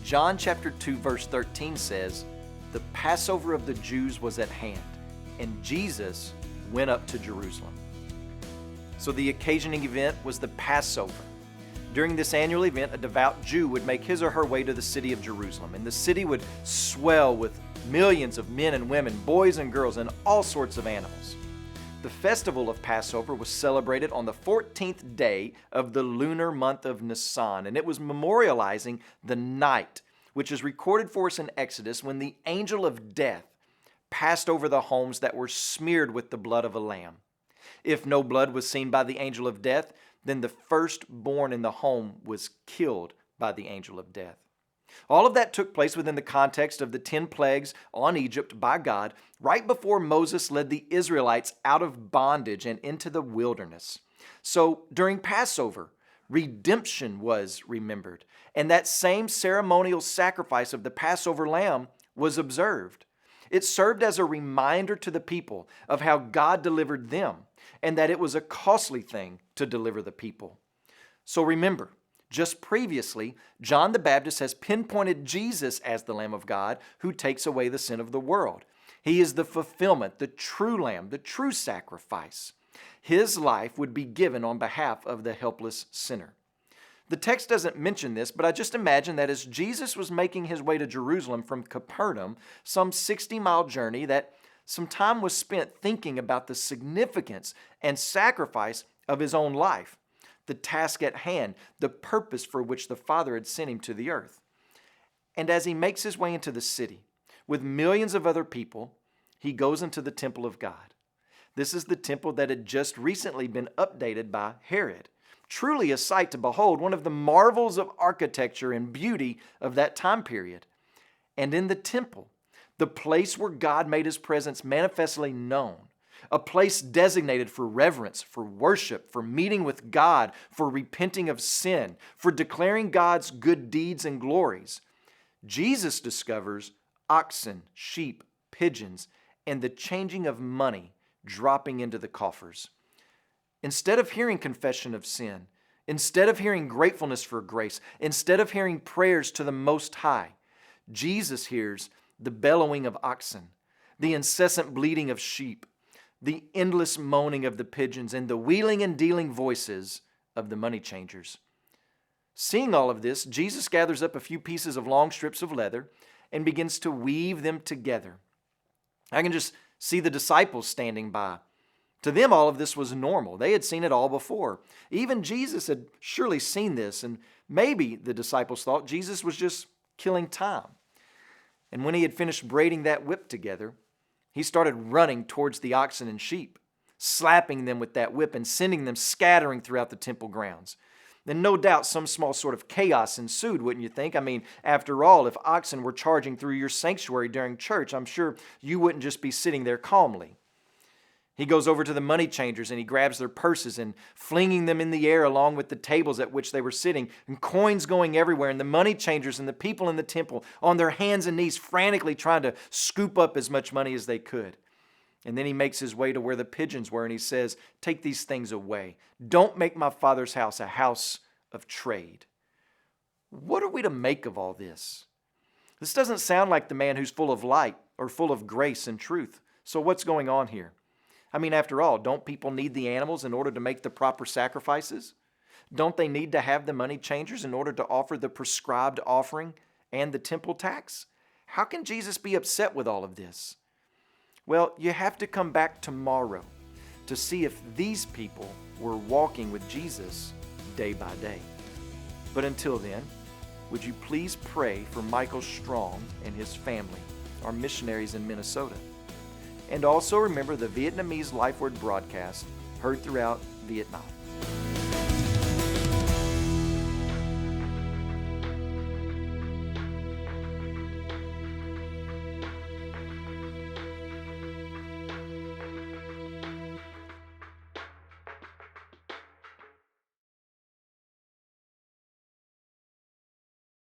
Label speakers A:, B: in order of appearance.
A: John chapter 2 verse 13 says, "The Passover of the Jews was at hand, and Jesus went up to Jerusalem." So the occasioning event was the Passover. During this annual event, a devout Jew would make his or her way to the city of Jerusalem, and the city would swell with millions of men and women, boys and girls, and all sorts of animals. The festival of Passover was celebrated on the 14th day of the lunar month of Nisan, and it was memorializing the night, which is recorded for us in Exodus, when the angel of death passed over the homes that were smeared with the blood of a lamb. If no blood was seen by the angel of death, then the firstborn in the home was killed by the angel of death. All of that took place within the context of the 10 plagues on Egypt by God, right before Moses led the Israelites out of bondage and into the wilderness. So during Passover, redemption was remembered, and that same ceremonial sacrifice of the Passover lamb was observed. It served as a reminder to the people of how God delivered them, and that it was a costly thing to deliver the people. So remember, just previously, John the Baptist has pinpointed Jesus as the Lamb of God who takes away the sin of the world. He is the fulfillment, the true Lamb, the true sacrifice. His life would be given on behalf of the helpless sinner. The text doesn't mention this, but I just imagine that as Jesus was making his way to Jerusalem from Capernaum, some 60-mile journey, that some time was spent thinking about the significance and sacrifice of his own life, the task at hand, the purpose for which the Father had sent him to the earth. And as he makes his way into the city, with millions of other people, he goes into the temple of God. This is the temple that had just recently been updated by Herod. Truly a sight to behold, one of the marvels of architecture and beauty of that time period. And in the temple, the place where God made his presence manifestly known, a place designated for reverence, for worship, for meeting with God, for repenting of sin, for declaring God's good deeds and glories, Jesus discovers oxen, sheep, pigeons, and the changing of money dropping into the coffers. Instead of hearing confession of sin, instead of hearing gratefulness for grace, instead of hearing prayers to the Most High, Jesus hears the bellowing of oxen, the incessant bleating of sheep, the endless moaning of the pigeons, and the wheeling and dealing voices of the money changers. Seeing all of this, Jesus gathers up a few pieces of long strips of leather and begins to weave them together. I can just see the disciples standing by. To them, all of this was normal. They had seen it all before. Even Jesus had surely seen this, and maybe the disciples thought Jesus was just killing time. And when he had finished braiding that whip together, he started running towards the oxen and sheep, slapping them with that whip and sending them scattering throughout the temple grounds. Then no doubt some small sort of chaos ensued, wouldn't you think? I mean, after all, if oxen were charging through your sanctuary during church, I'm sure you wouldn't just be sitting there calmly. He goes over to the money changers and he grabs their purses and flinging them in the air along with the tables at which they were sitting, and coins going everywhere, and the money changers and the people in the temple on their hands and knees frantically trying to scoop up as much money as they could. And then he makes his way to where the pigeons were and he says, "Take these things away. Don't make my Father's house a house of trade." What are we to make of all this? This doesn't sound like the man who's full of light or full of grace and truth. So what's going on here? I mean, after all, don't people need the animals in order to make the proper sacrifices? Don't they need to have the money changers in order to offer the prescribed offering and the temple tax? How can Jesus be upset with all of this? Well, you have to come back tomorrow to see if these people were walking with Jesus day by day. But until then, would you please pray for Michael Strong and his family, our missionaries in Minnesota? And also remember the Vietnamese Life Word broadcast heard throughout Vietnam.